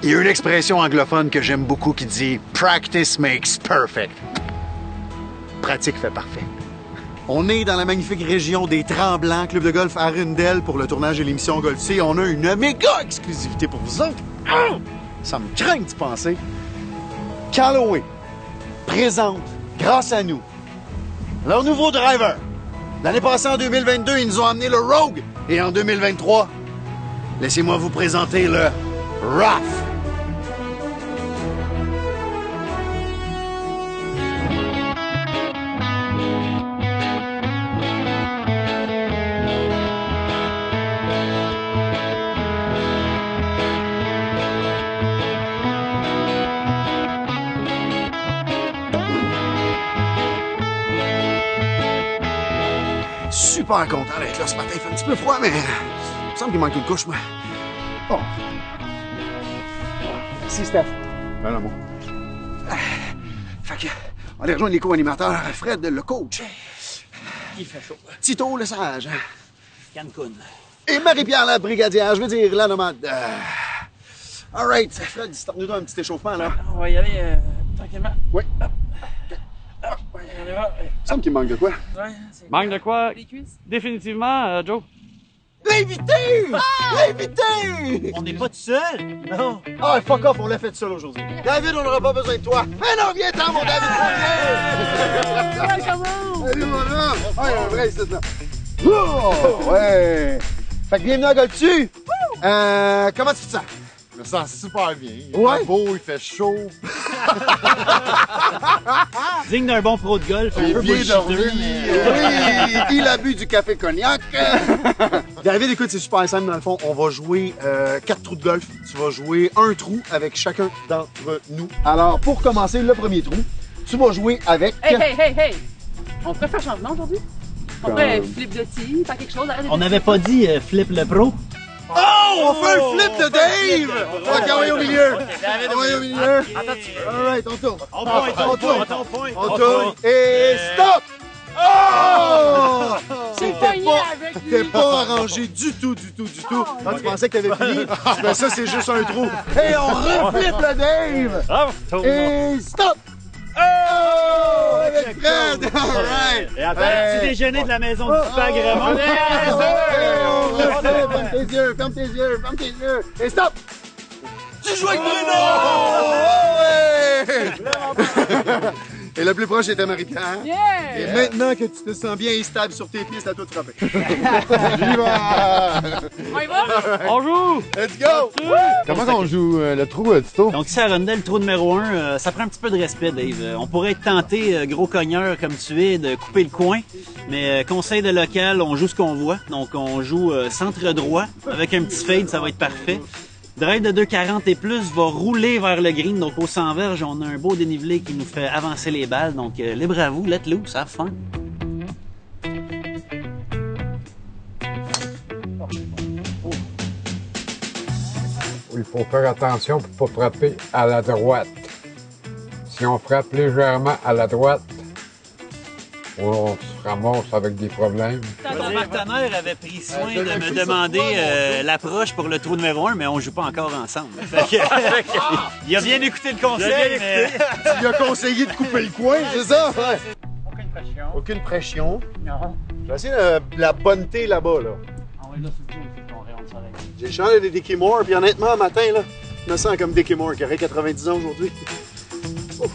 Il y a une expression anglophone que j'aime beaucoup qui dit « Practice makes perfect ». Pratique fait parfait. On est dans la magnifique région des Tremblants, club de golf Arundel pour le tournage de l'émission Golfsy. On a une méga exclusivité pour vous autres. Ah! Ça me craint d'y penser. Callaway présente, grâce à nous, leur nouveau driver. L'année passée, en 2022, ils nous ont amené le Rogue. Et en 2023, laissez-moi vous présenter le Rough. Super content d'être là ce matin. Il fait un petit peu froid, mais il me semble qu'il manque une couche, moi. Bon. Merci, Steph. Ben là, bon. Fait que, on va aller rejoindre les co-animateurs. Fred, le coach. Il fait chaud. Tito, le sage. Cancun. Et Marie-Pierre, la brigadière. Je veux dire, la nomade. All right. Fred, start-nous un petit échauffement, là. On va y aller tranquillement. Oui. On y va. Il me semble qu'il manque de quoi? Ouais, Manque de quoi? les cuisses. Définitivement, Joe. L'invité! L'invité! On n'est pas tout seul. Non. Ah, fuck off, on l'a fait seul aujourd'hui. David, on n'aura pas besoin de toi. Mais non, viens-t'en, mon David! Salut, mon homme! Ah, il y a un vrai ici, là. Oh, ouais! Fait que bienvenue à Golfsy! Comment tu te sens? Je me sens super bien. Il Ouais? fait beau, il fait chaud. Digne d'un bon pro de golf. J'ai bien dormi. Oui, il a bu du café cognac. David, écoute, c'est super simple dans le fond. On va jouer 4 trous de golf. Tu vas jouer un trou avec chacun d'entre nous. Alors, pour commencer le premier trou, tu vas jouer avec... Hey! On pourrait faire changement aujourd'hui? On pourrait flip de tee, faire quelque chose. On n'avait pas dit flip le pro. Oh! On fait un flip de Dave! Ok, on est au milieu. On est au milieu. All right, on tourne. On tourne. On tourne. Et stop! Oh! C'était pas arrangé du tout. Ah, tu pensais que t'avais fini? Ben ça, c'est juste un trou. Et on reflip le Dave! Et stop! Oh! Avec Fred! All right! Et attends, petit déjeuner de la maison du Spag Raymond. On reflip! Ferme tes yeux! Et stop! Tu joues avec Bruno! Ouais! Et le plus proche était Marie-Pierre. Yeah! Et maintenant que tu te sens bien et stable sur tes pieds, c'est à toi de frapper. J'y vais! On y va? On joue! Let's go! Comment on joue le trou, Tito? Donc ici à Arundel, le trou numéro 1, ça prend un petit peu de respect, Dave. On pourrait être tenté, gros cogneur comme tu es, de couper le coin. Mais conseil de local, on joue ce qu'on voit. Donc on joue centre droit. Avec un petit fade, ça va être parfait. Drive de 2,40 et plus va rouler vers le green. Donc au 100 verges, on a un beau dénivelé qui nous fait avancer les balles. Donc libre à vous, let loose, have fun. Il faut faire attention pour ne pas frapper à la droite. Si on frappe légèrement à la droite, on se ramasse avec des problèmes. Mon partenaire avait pris soin de me demander l'approche pour le trou numéro 1, mais on joue pas encore ensemble. Fait que, il a bien écouté le conseil, mais... Tu lui as conseillé de couper le coin, c'est ça? Ouais. Aucune pression. Aucune pression. Non. Je vais essayer la bonne thé là-bas, là. On va là sur le coup, on rayon de soleil. J'ai changé des Dickie Moore, puis honnêtement, un matin, là, je me sens comme Dickie Moore, qui aurait 90 ans aujourd'hui. OK.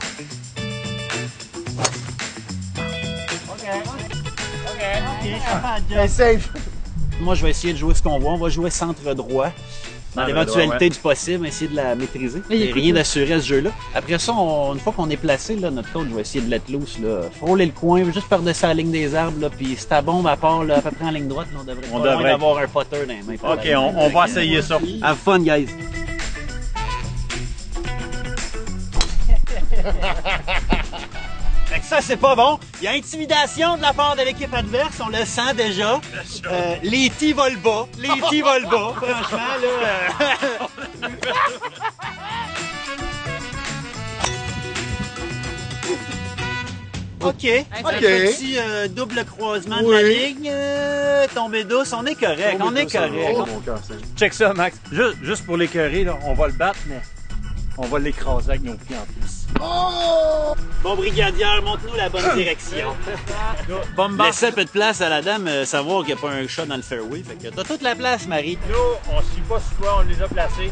Safe. Moi, je vais essayer de jouer ce qu'on voit. On va jouer centre droit. Dans l'éventualité du possible, essayer de la maîtriser. Il n'y a rien d'assuré à ce jeu-là. Après ça, une fois qu'on est placé, là, notre coach va essayer de let loose, là, frôler le coin, juste par-dessus la ligne des arbres, là, puis si ta bombe à part là, à peu près en ligne droite, là, on devrait avoir un putter dans les mains. OK, on va essayer ça. Have fun, guys! Fait que ça, c'est pas bon. Il y a intimidation de la part de l'équipe adverse, on le sent déjà. Les tees volent bas. Franchement, là... OK. Un petit double croisement de la ligne. Tombée douce, on est correct. Check ça, Max. Juste pour l'écœurer, là, on va le battre, mais On va l'écraser avec nos pieds en plus. Bon, brigadière, montre-nous la bonne direction. Bomba. Laissez un peu de place à la dame, savoir qu'il n'y a pas un chat dans le fairway. Fait que t'as toute la place, Marie. Nous, on suit pas sur toi, on les a placés.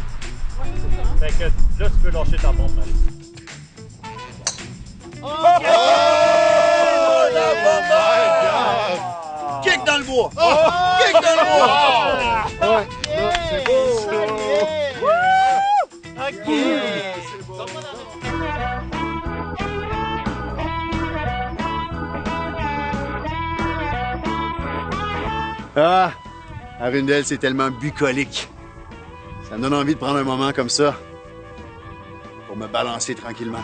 Fait que là, tu peux lâcher ta bombe, Marie. Kick dans le bois! Kick dans le bois! C'est beau! Ah! Arundel, c'est tellement bucolique. Ça me donne envie de prendre un moment comme ça pour me balancer tranquillement.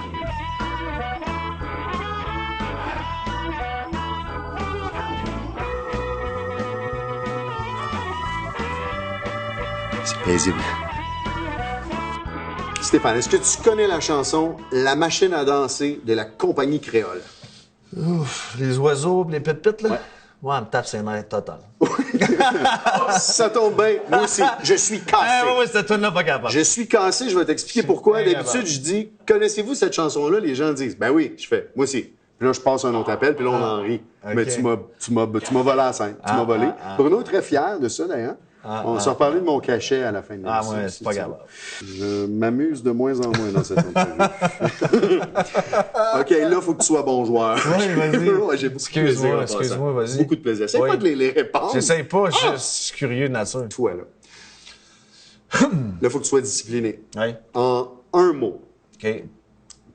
C'est paisible. Stéphane, est-ce que tu connais la chanson La machine à danser de la compagnie créole? Ouf, les oiseaux, les pépites, là? Ouais. Ouais, elle me tape ses nerfs total. Ça tombe bien. Moi aussi, je suis cassé. ouais, cette tune-là, pas capable. Je suis cassé, je vais t'expliquer pourquoi. D'habitude, je dis, connaissez-vous cette chanson-là? Les gens disent, ben oui, je fais, moi aussi. Puis là, je passe un autre appel, puis là, on en rit. ok. Mais tu m'as volé la scène. Tu m'as volé. Bruno est très fier de ça, d'ailleurs. On s'est reparlé de mon cachet à la fin de l'émission. Ah ouais, c'est pas grave. Je m'amuse de moins en moins dans cette entrevue. OK, là, il faut que tu sois bon joueur. Oui, vas-y. Ouais, j'ai beaucoup de plaisir. Excuse-moi, vas-y. Beaucoup de plaisir. Essaye Oui. pas de les répondre. J'essaye pas, je suis curieux de nature. Toi, là. Là, il faut que tu sois discipliné. Oui. En un mot, OK.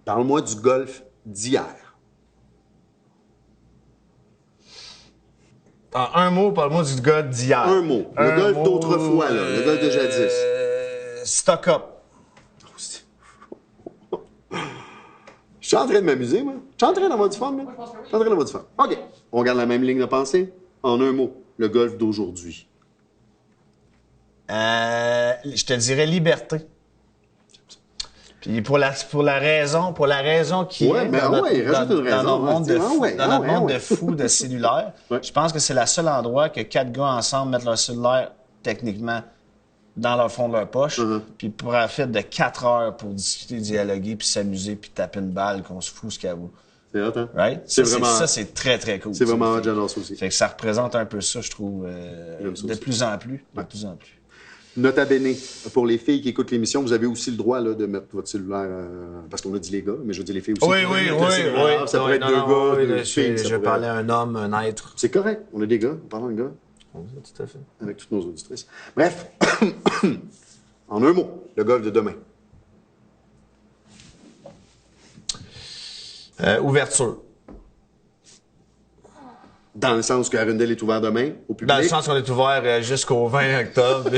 parle-moi du golf d'hier. En un mot, parle-moi du gars d'hier. Un mot. Le golf d'autrefois, là. Le golf de jadis. Stock up. Je suis en train de m'amuser, moi. Je suis en train d'avoir du fun, là. Je suis en train d'avoir du fun. OK. On garde la même ligne de pensée. En un mot, le golf d'aujourd'hui. Je te dirais liberté. Puis pour la raison qui Ouais, est ben ouais, rajoute une raison, dans notre monde, hein, dans notre monde ouais. de fous de cellulaire, Ouais. je pense que c'est le seul endroit que 4 gars ensemble mettent leur cellulaire techniquement dans leur fond de leur poche, puis profitent de 4 heures pour discuter, dialoguer, puis s'amuser, puis taper une balle, qu'on se fout ce qu'à vous. C'est hot, hein? Right? C'est Ça, vraiment... c'est très, très cool. C'est ça. vraiment hot, j'adore ça aussi. Fait que ça représente un peu ça, je trouve, J'aime ça de aussi. plus en plus. De plus en plus. Nota bene, pour les filles qui écoutent l'émission, vous avez aussi le droit là, de mettre votre cellulaire, parce qu'on a dit les gars, mais je veux dire les filles aussi. Oui, Vous oui, pouvez oui, mettre le cellulaire, oui. Ça pourrait être deux gars, deux filles. ça Je pourrait- parlais à un homme, un être. C'est correct, on a des gars, parlons de gars, Oui, tout à fait. avec toutes nos auditrices. Bref, en un mot, le golf de demain. Ouverture. Dans le sens que Arundel est ouvert demain au public. Dans le sens qu'on est ouvert jusqu'au 20 octobre.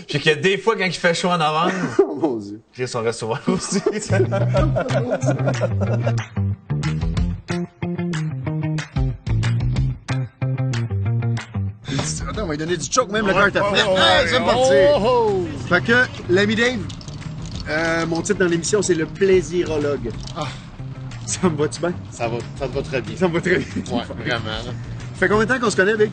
Puis que des fois, quand il fait chaud en novembre, Oh mon Dieu. Chris, on reste ouvert aussi. Attends, on va lui donner du choke, même le carte à frais. Hey, ça me partir. Fait que, l'ami Dave, mon titre dans l'émission, c'est le plaisirologue. Ça me va-tu bien? Ça te va très bien. Ça me va très bien. Ouais, vraiment. là. Fait combien de temps qu'on se connaît, Big?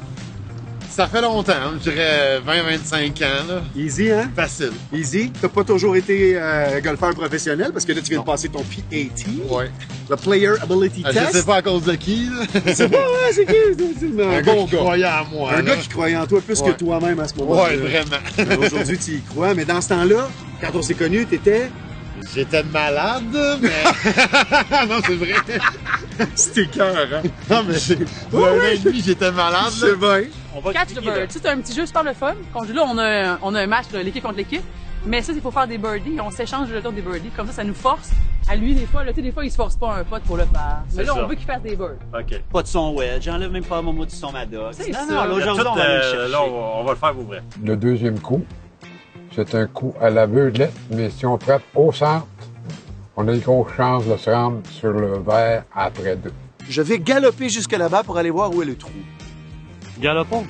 Ça fait longtemps, hein, je dirais 20-25 ans, là. Easy, hein? Facile. Easy. T'as pas toujours été golfeur professionnel parce que là, tu viens de passer ton PAT. Ouais. Le Player Ability Je Test. sais pas à cause de qui, là. C'est pas, ouais, c'est qui? C'est un Un bon gars qui gars. croyait en moi. Un là. gars qui croyait en toi plus que Ouais. toi-même à ce moment-là. Ouais, vraiment. Mais aujourd'hui, tu y crois. Mais dans ce temps-là, quand on s'est connus, t'étais... J'étais malade, mais... non, c'est vrai. C'était cœur, hein? Non, mais il y a un an et demi, j'étais malade, là. C'est bien. On va Catch the expliquer, bird. C'est un petit jeu super le fun. Qu'on joue là, on a un match, là, l'équipe contre l'équipe. Mais ça, il faut faire des birdies. On s'échange le tour des birdies. Comme ça nous force. À lui, des fois, là, tu sais, des fois, il se force pas un pote pour le faire. Mais C'est là, ça. on veut qu'il fasse des birds. OK. Pas de son wedge, j'enlève même pas mon mot du son Maddox. C'est Non, ça. non, là, aujourd'hui, on va aller le chercher. Là, on va le faire pour vrai. Le deuxième coup, c'est un coup à l'aveuglette, mais si on frappe au centre, on a une grosse chance de se rendre sur le vert après 2. Je vais galoper jusque là-bas pour aller voir où est le trou. Galopons.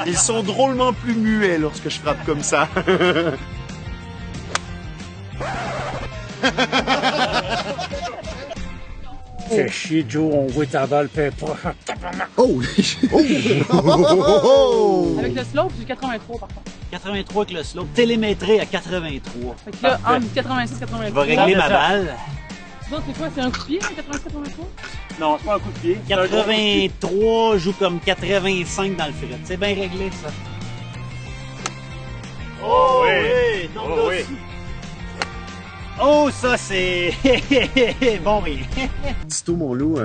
Ils sont drôlement plus muets lorsque je frappe comme ça. Fais chier, Joe, on voit ta balle, fait pas. Oh! Avec le slope, j'ai 83 par contre. 83 avec le slope, télémétré à 83. Fait que là, entre 86 et 83. Je vais régler ma balle. Vous autres, c'est quoi? C'est un coup de pied, 86-83? Non, c'est pas un coup de pied. 83 joue comme 85 dans le fret. C'est bien réglé, ça. Oh oui! Donc Oh là oui. aussi. Oh, ça, c'est... bon rire. Tito, mon loup,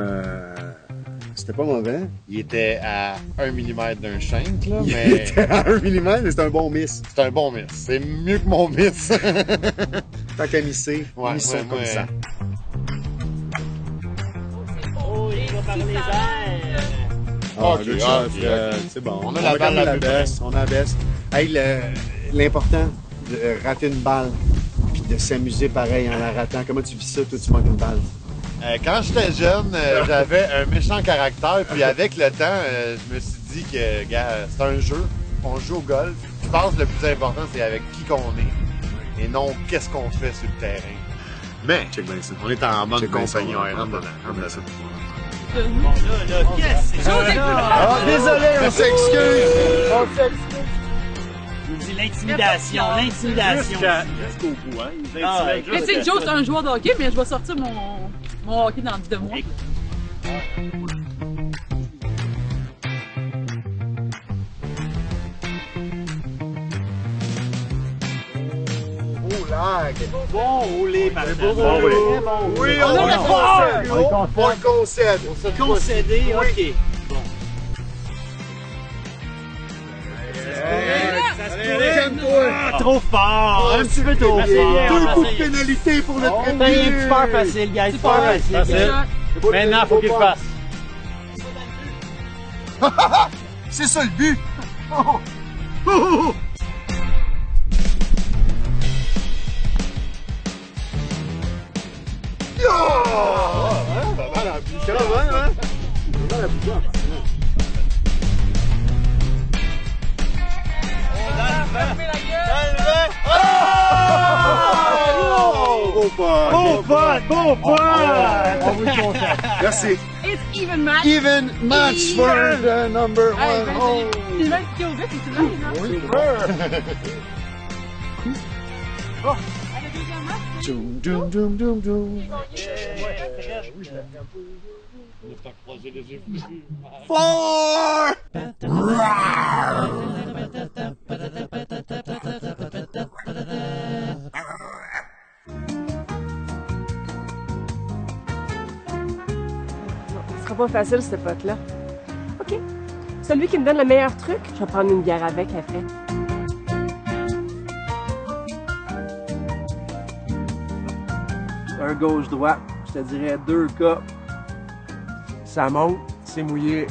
c'était pas mauvais. Il était à 1 mm d'un shank, là, Il mais était à 1 mm, mais c'était un bon miss. c'est un bon miss. C'est mieux que mon miss. Tant qu'à misser, Ouais, missons ouais, comme ouais. ça. Oh, il va par les airs. Ok, good ah, shot, ok, Fred. ok. C'est bon. On a la balle quand même la la plus baisse. On a la baisse. Hey, l'important de rater une balle puis de s'amuser pareil en la ratant. Comment tu vis ça, toi, tu manques une balle? Quand j'étais jeune, j'avais un méchant caractère, puis avec le temps, je me suis dit que, gars, c'est un jeu, on joue au golf. Je pense que le plus important, c'est avec qui qu'on est, et non qu'est-ce qu'on fait sur le terrain. Mais, Check bien ça. on est en bonne Check bien compagnie, ça, ouais, rentre dedans, rentre dedans. Bon, là, qu'est-ce que c'est ça? Ah, désolé, on s'excuse! On s'excuse! Je vous dis l'intimidation, l'intimidation. Jusqu'au bout, hein. Ils Ah, intimident Mais juste tu sais, le Joe, c'est un joueur de hockey, mais je vais sortir mon hockey dans 2 mois. Oh, lag! Bon roulé, Martin. Bon roulé. Oui, On a le on le concède. Concédé, OK. Ah, trop fort, un petit peu trop fort. Deux coups de pénalité pour le C'est premier. super facile, guys, super facile. Facile. Maintenant, faut qu'il le fasse. C'est ça le but! Bon pote, bon pote! Merci. It's even match. Even match for the number Hey, one ben, hole. c'est le même qui au vite, c'est le même, hein? Oh, à la deuxième match, Doom, doom, doom, doom, doom. Four! Ce sera pas facile, ce pote-là. OK. Celui qui me donne le meilleur truc, je vais prendre une bière avec après. Un gauche-droite, je te dirais 2 cas. Ça monte, c'est mouillé,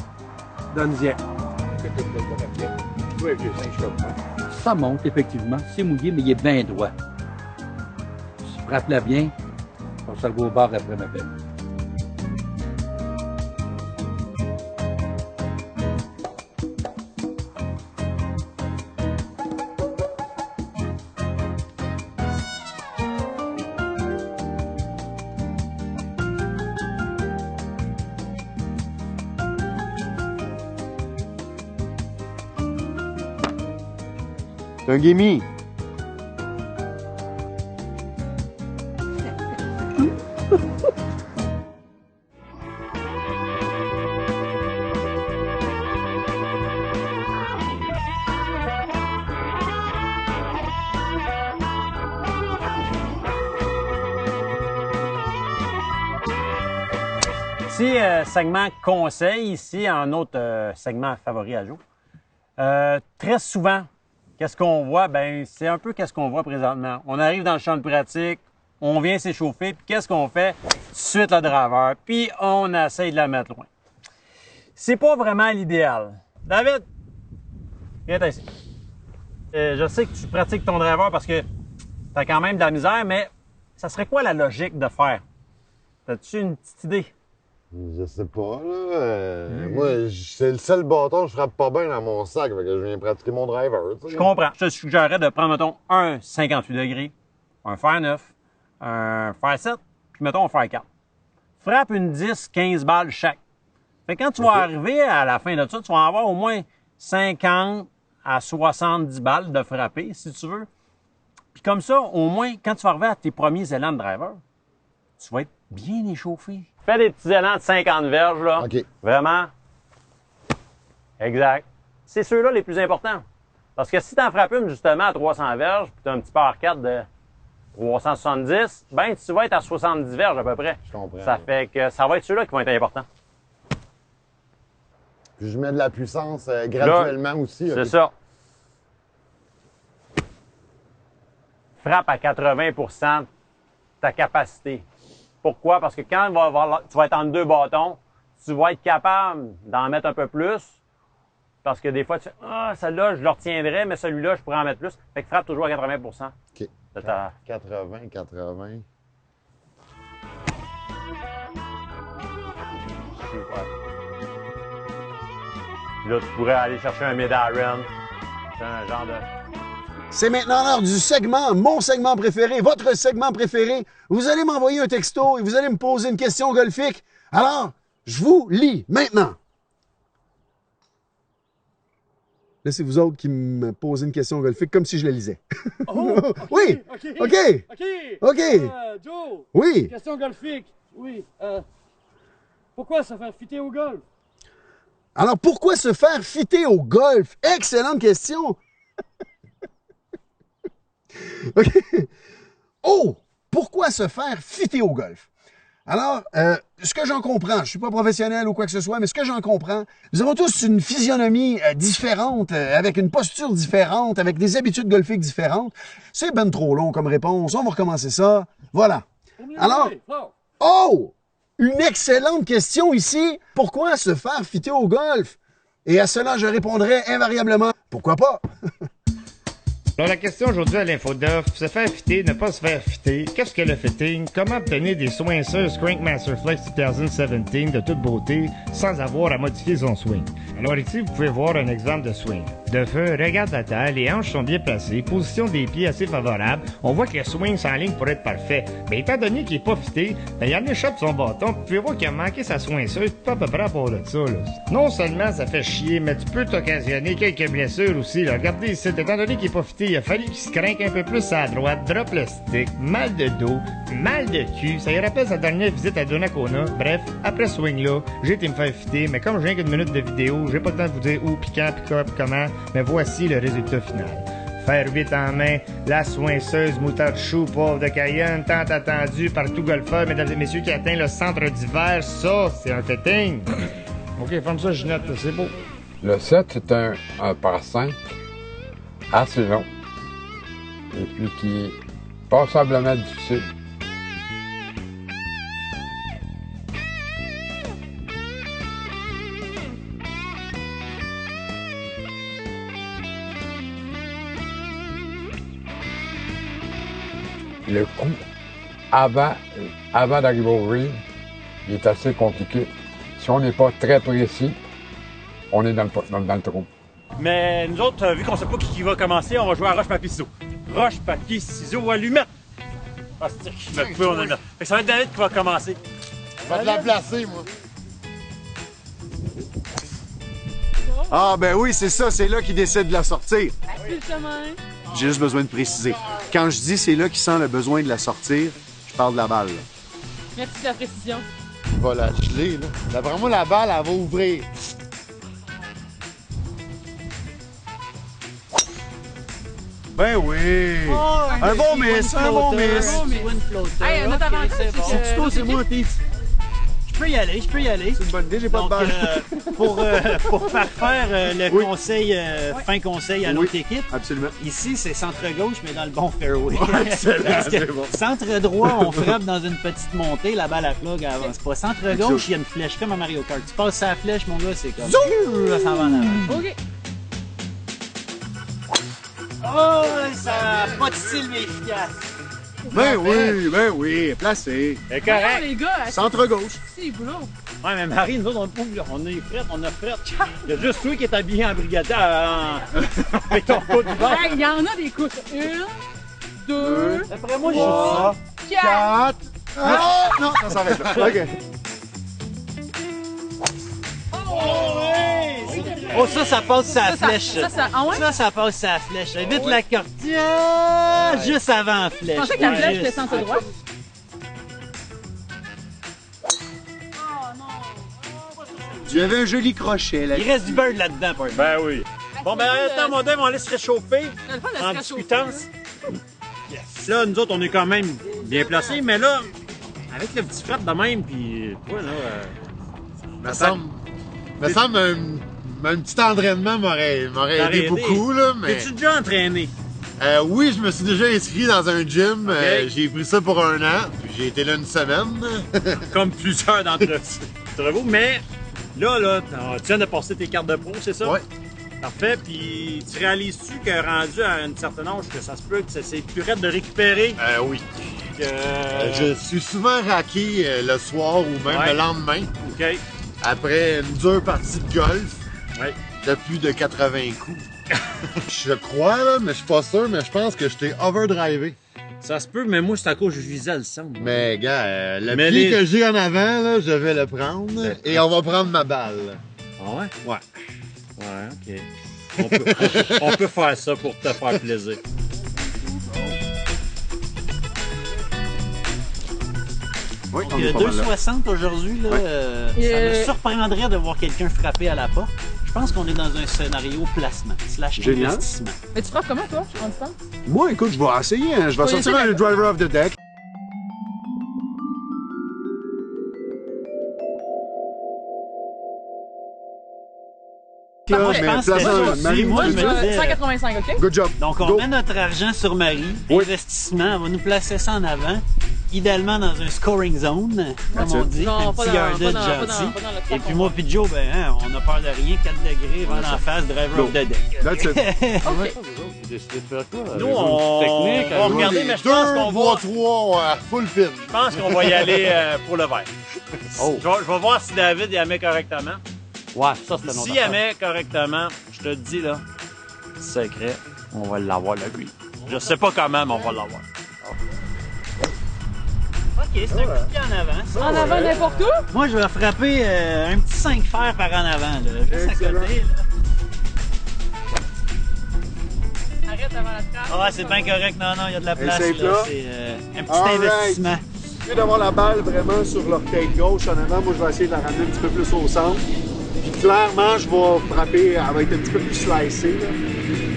donne-y. Ça monte, effectivement. C'est mouillé, mais il est bien droit. Si je frappe-la bien, on se le va au bar après ma peine. C'est un gimme. Ici, segment conseil, ici, un autre segment favori à Joe. Très souvent, qu'est-ce qu'on voit? Ben, c'est un peu qu'est-ce qu'on voit présentement. On arrive dans le champ de pratique, on vient s'échauffer, puis qu'est-ce qu'on fait? Tout de suite le draveur, puis on essaye de la mettre loin. C'est pas vraiment l'idéal. David, viens ici. Je sais que tu pratiques ton driver parce que t'as quand même de la misère, mais ça serait quoi la logique de faire? As-tu une petite idée? Je sais pas, là. Moi, c'est le seul bâton que je frappe pas bien dans mon sac, fait que je viens pratiquer mon driver, tu sais. Je comprends. Je te suggérerais de prendre, mettons, un 58 degrés, un fer 9, un fer 7, puis mettons un fer 4. frappes une 10, 15 balles chaque. Fait que quand tu vas arriver à la fin de ça, tu vas avoir au moins 50 à 70 balles de frapper, si tu veux. Puis comme ça, au moins, quand tu vas arriver à tes premiers élans de driver, tu vas être bien échauffé. Fais des petits élans de 50 verges, là. OK. Vraiment. Exact. C'est ceux-là les plus importants. Parce que si tu en frappes une, justement, à 300 verges, puis tu as un petit par 4 de 370, ben tu vas être à 70 verges à peu près. Je comprends. Ça fait que ça va être ceux-là qui vont être importants. Puis je mets de la puissance graduellement aussi. C'est ça. Frappe à 80 % de ta capacité. Pourquoi? Parce que quand tu vas être entre deux bâtons, tu vas être capable d'en mettre un peu plus. Parce que des fois, tu fais « Ah, celle-là, je le retiendrai, mais celui-là, je pourrais en mettre plus. » Fait que frappe toujours à 80 % OK. de ta... 80. Super. Puis là, tu pourrais aller chercher un mid-iron. C'est un genre de... C'est maintenant l'heure du segment, mon segment préféré, votre segment préféré. Vous allez m'envoyer un texto et vous allez me poser une question golfique. Alors, je vous lis maintenant. Là, c'est vous autres qui me posez une question golfique comme si je la lisais. Oh, Oui, OK. Joe, Oui. question golfique. Oui. Pourquoi se faire fitter au golf? Alors, pourquoi se faire fitter au golf? Excellente question. OK. Oh! Pourquoi se faire fitter au golf? Alors, ce que j'en comprends, je ne suis pas professionnel ou quoi que ce soit, mais ce que j'en comprends, nous avons tous une physionomie différente, avec une posture différente, avec des habitudes golfiques différentes. C'est ben trop long comme réponse. On va recommencer ça. Voilà. Alors, oh! Une excellente question ici. Pourquoi se faire fitter au golf? Et à cela, je répondrai invariablement, pourquoi pas? Alors, la question aujourd'hui à l'Infodoff, se faire fitter, ne pas se faire fitter, qu'est-ce que le fitting, comment obtenir des soinceuses Crankmaster Flex 2017 de toute beauté sans avoir à modifier son swing. Alors ici, vous pouvez voir un exemple de swing. De feu, regarde la terre, les hanches sont bien placées, position des pieds assez favorable, on voit que le swing s'enligne pour être parfait. Mais étant donné qu'il n'est pas fitté, ben, il en échappe son bâton, vous pouvez voir qu'il a manqué sa soinceuse, pas à peu près à part de ça. Là. Non seulement ça fait chier, mais tu peux t'occasionner quelques blessures aussi. Là. Regardez ici, étant donné qu'il n'est pas fitté, il a fallu qu'il se craque un peu plus à droite, drop le stick, mal de dos, mal de cul. Ça y rappelle sa dernière visite à Donnacona. Bref, après ce swing-là, j'ai été me faire fitter, mais comme je viens qu'une minute de vidéo, j'ai pas le temps de vous dire où, puis quand, puis quoi, puis comment, mais voici le résultat final. Faire 8 en main, la soinceuse moutarde chou, pauvre de Cayenne, tant attendu par tout golfeur, mesdames et messieurs, qui atteint le centre d'hiver, ça, c'est un fitting. OK, ferme ça, Ginette, c'est beau. Le 7, c'est un par 5 assez long. Et puis qui est passablement difficile. Le coup, avant d'arriver au green, il est assez compliqué. Si on n'est pas très précis, on est dans le trou. Mais nous autres, vu qu'on sait pas qui va commencer, on va jouer à roche-papier-ciseaux. Roche-papier-ciseaux, on va lui mettre. Ah, c'est qui va couper, on va le mettre. Fait que ça va être David qui va commencer. Je vais te la placer, moi. Ah, ben oui, c'est ça, c'est là qu'il décide de la sortir. C'est le chemin. J'ai juste besoin de préciser. Quand je dis c'est là qu'il sent le besoin de la sortir, je parle de la balle. Là. Merci de la précision. Il va la geler, là. D'après moi, la balle, elle va ouvrir. Ben oui! Oh, un bon miss, un bon miss! Hey, notre avantage, c'est que... C'est toi, c'est moi, Pete. Je peux y aller. C'est une bonne idée, j'ai pas de balle. Pour parfaire le conseil, fin conseil à l'autre équipe, absolument. Ici, c'est centre-gauche, mais dans le bon fairway. Excellent, Parce que c'est bon. centre-droit, on frappe dans une petite montée, la balle à plug, elle avance pas. Centre-gauche, il y a une flèche, comme à Mario Kart. Tu passes sa flèche, mon gars, c'est comme... Ça s'en va en avant. OK. Oh, ça n'a pas de style, mais efficace. Ben oui, placé. C'est Voyons, correct. les gars, Centre-gauche. c'est boulot. Ouais, mais Marie, nous autres, on est prêts, on a prêt. Il y a juste toi qui est habillé en brigadier avec ton coude d'hiver. Hey, il y en a des couches. 1, 2, D'après moi, 3, 4. 4. Ah! Non, ça s'arrête là. OK. Oh, ça passe sa flèche. Ah ouais? Ça passe sa flèche. Évite la corde. Juste avant la flèche. Je pensais que la flèche était centre droit. Tu avais un joli crochet, là. Il reste du beurre là-dedans, par exemple. Ben oui. Bon, ben, attends, mon Dave, on laisse réchauffer en discutant. Yes. Là, nous autres, on est quand même bien placés, mais là, avec le petit fret de même, puis toi, là... me semble un petit entraînement m'aurait aidé beaucoup, là, mais... T'es-tu déjà entraîné? Oui, je me suis déjà inscrit dans un gym. Okay. J'ai pris ça pour 1 an, puis j'ai été là une semaine. Comme plusieurs d'entre vous, mais là, tu viens de passer tes cartes de pro, c'est ça? Oui. Parfait, puis tu réalises-tu que rendu à une certaine âge, que ça se peut que c'est plus raide de récupérer? Oui. Je suis souvent raqué le soir ou même le lendemain. OK. Après une dure partie de golf. Ouais. De plus de 80 coups. Je crois, là, mais je suis pas sûr, mais je pense que je t'ai overdrivé. Ça se peut, mais moi, c'est à cause que je visais le centre. Mais, gars, le pied que j'ai en avant, là, je vais le prendre et on va prendre ma balle. Ah ouais? Ouais. Ouais, OK. On peut faire ça pour te faire plaisir. Oui, Il y a 2,60 aujourd'hui. Là, ça me surprendrait de voir quelqu'un frapper à la porte. Je pense qu'on est dans un scénario placement / investissement. Mais tu frappes comment, toi, en distance? Moi, écoute, je vais essayer. Hein. Je vais sortir le driver of the deck. Moi, je pense que moi, je me disais, 185, OK? Good job. Donc, on met notre argent sur Marie. Investissement. On va nous placer ça en avant. Idéalement dans un scoring zone, comme on dit. Un petit yardage gentil. Et puis moi puis Joe, ben, hein, on a peur de rien. 4 degrés, vent en face, driver of the deck. That's it. Nous, on va regarder, mais je pense qu'on va... 3 full pin. Je pense qu'on va y aller pour le vert. Je vais voir si David y met correctement. Ouais, ça, c'est un autre S'il y met correctement, je te le dis, là, secret, on va l'avoir, le green. Je sais pas comment, mais on va l'avoir. OK, c'est un coup de pied en avant. Ça, en avant n'importe où? Moi, je vais frapper un petit 5 fers par en avant, là. Juste à côté, là. Arrête avant la trappe. Ah, c'est bien correct. Non, il y a de la place, là. C'est un petit investissement. Au lieu d'avoir la balle vraiment sur l'orteil gauche en avant, moi, je vais essayer de la ramener un petit peu plus au centre. Puis clairement, je vais frapper, elle va être un petit peu plus slicée, là.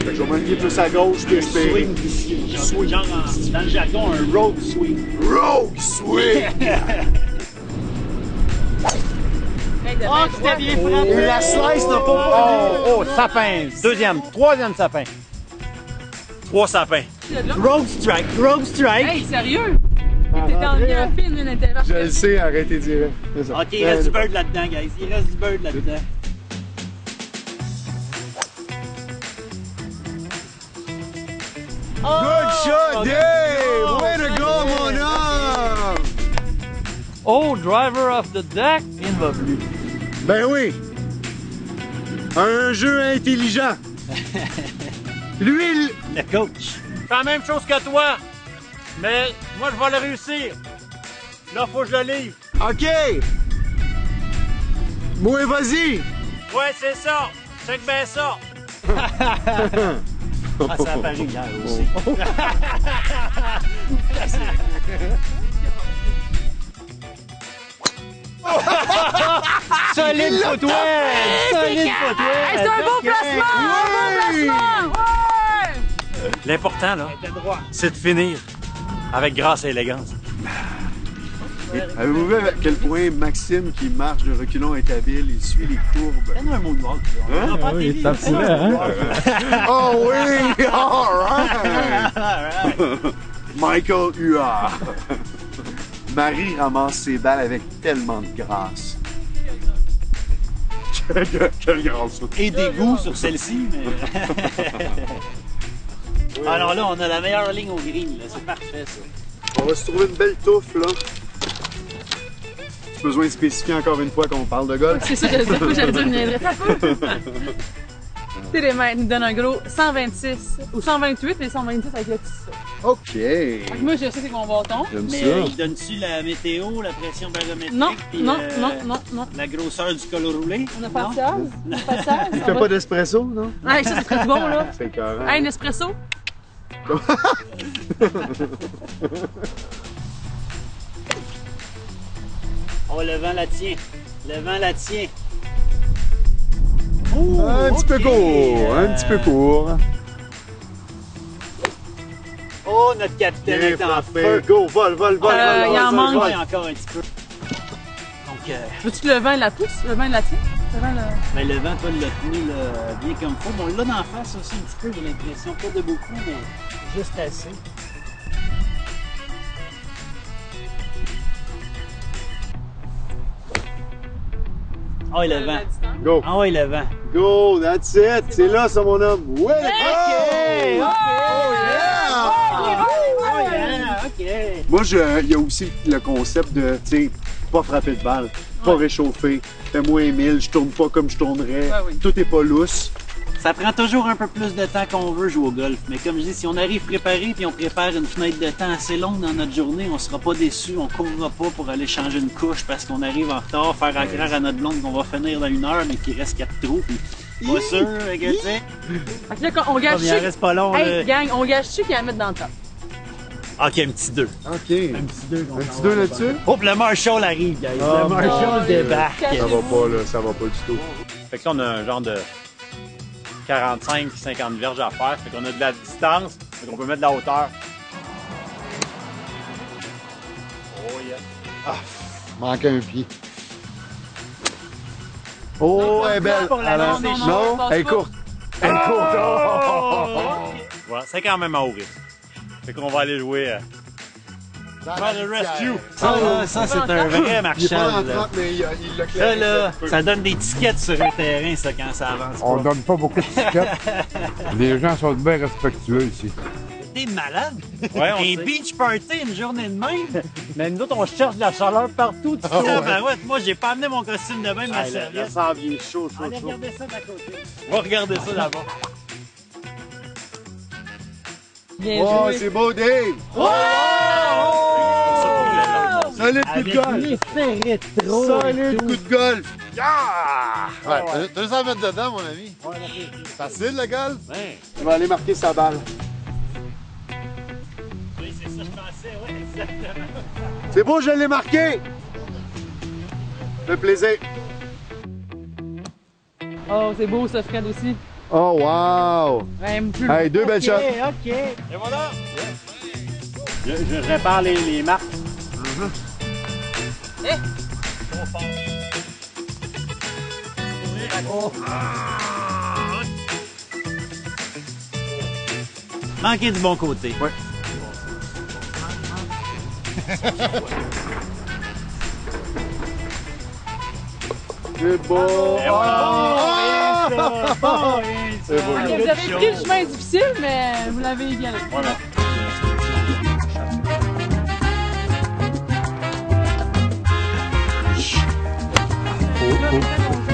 Fait que je vais m'aligner plus à gauche puis espérer. Swing, genre dans le jargon, un rogue swing. Rogue swing! Oh, c'était bien frappé! Et la slice n'a pas... Oh, sapin! Troisième sapin. 3 sapins. Rogue strike! Hey, sérieux? T'es en bien fine, une intervalle. Je le sais, arrêtez direct. OK, il reste du bird là-dedans, guys. Il reste du bird là-dedans. Good shot, Dave! Way to go, mon homme! Oh, driver of the deck! Il ne va plus. Ben oui! Un jeu intelligent! Lui, le coach. C'est la même chose que toi, mais moi, je vais le réussir. Là, faut que je le livre. OK! Moi, vas-y! Ouais, c'est ça. Check bien ça. Ah, ça a apparu hier aussi. Solide footwear! Solide footwear! C'est un beau placement! Un beau placement! Ouais! L'important, là, c'est de finir avec grâce et élégance. Avez-vous vu à quel point Maxime, qui marche de reculons, est habile? Il suit les courbes. Donne-nous un mot de walk. Hein? Oui, ça pourrait, hein? Oh oui! All right! Michael Huard. Marie ramasse ses balles avec tellement de grâce. Quelle grâce! Et dégoût sur celle-ci, mais... Alors là, on a la meilleure ligne au green, là. C'est parfait, ça. On va se trouver une belle touffe, là. J'ai besoin de spécifier encore une fois qu'on parle de golf. C'est ça, j'allais dire, une Télémètre nous donne un gros 126 ou 128, mais 126 avec le petit ça. OK. Fait que moi, je sais c'est mon bâton. J'aime Mais ça. il donne-tu la météo, la pression barométrique? Non, puis, non, non. La grosseur du col roulé? On n'a pas Non? de sable. On n'a pas de sable. Il fait pas d'espresso, non? Hey, ça serait bon, là. C'est écœurant. Hey, un espresso. Oh, le vent la tient. Le vent la tient. Un petit peu ok. court, un petit peu court. Oh, notre capitaine est en feu. Go, vol, vol, vol, il en manque. Ouais, encore un petit peu. Donc, Veux-tu que le vin la pousse? Le vin la tient? Le vin la... ben, le vent, toi, l'a tenu là, bien comme faut. Bon, là, d'en face aussi, un petit peu, j'ai l'impression. Pas de beaucoup, mais juste assez. Oh, le vent. Go, Ah oui, le vent. go, that's it. C'est là, ça, mon homme. Ouais! OK! Oh, yeah! Oh, yeah! OK! Moi, il y a aussi le concept de, tu sais, pas frapper de balle, pas réchauffer, fais-moi 1000, je tourne pas comme je tournerais, Ouais, oui. tout est pas lousse. Ça prend toujours un peu plus de temps qu'on veut jouer au golf. Mais comme je dis, si on arrive préparé puis on prépare une fenêtre de temps assez longue dans notre journée, on sera pas déçu, on courra pas pour aller changer une couche parce qu'on arrive en retard, faire accroire à notre blonde qu'on va finir dans 1 heure mais qu'il reste 4 trous. Puis pas sûr, que tu sais. Fait que là, on gâche Il en reste pas long. Hey, là. gang, on gâche-tu qu'il y a à mettre dans le top? Ok, un petit 2. OK. Un petit 2. Un petit 2 là-dessus? Oh, puis le Marshall arrive, guys. Oh, le Marshall mon débarque. Dieu. Ça va pas, là, ça va pas du tout. Fait que là, on a un genre de 45-50 verges à faire. Fait qu'on a de la distance, fait qu'on peut mettre de la hauteur. Oh yeah. Manque un pied. Oh, elle est belle. pour la Alors, lancer, non, non, elle est courte. Elle est courte. Oh! Voilà, c'est quand même à haut risque. Fait qu'on va aller jouer faire le rescue. Ça, là, ça c'est un vrai Il est pas Marshall. en là. 30, mais il l'a Ça, clairé. là, ça donne des tickets sur un terrain, ça, quand ça avance On pas. donne pas beaucoup de tickets. Les gens sont bien respectueux ici. T'es malade? Ouais, on Un sait. beach party une journée de même? Mais nous autres, on cherche de la chaleur partout. Tu sais. Ben ouais, moi, j'ai pas amené mon costume de bain, ma Hey, serviette. le sang vient chaud, chaud, Allez chaud. regarder ça d'à côté. On va regarder ça là-bas. Bien Oh, joué. c'est beau, Dave! Solide coup de Avec golf! l'effet rétro. Solide coup de golf! Ouais, t'as juste à mettre dedans, mon ami. Facile, le golf? Il va aller marquer sa balle. Oui, c'est ça, je pensais, ouais, exactement. C'est beau, je l'ai marqué! Le plaisir. Oh, c'est beau, ça, Fred, aussi. Oh, wow! Ouais, plus Hey, 2 belles shots. OK. Et voilà! Je répare les marques. Manquez du bon côté. Ouais. C'est beau! Ah! C'est beau, Ok, là. vous avez pris le chemin difficile, mais vous l'avez égalé. Voilà. Là,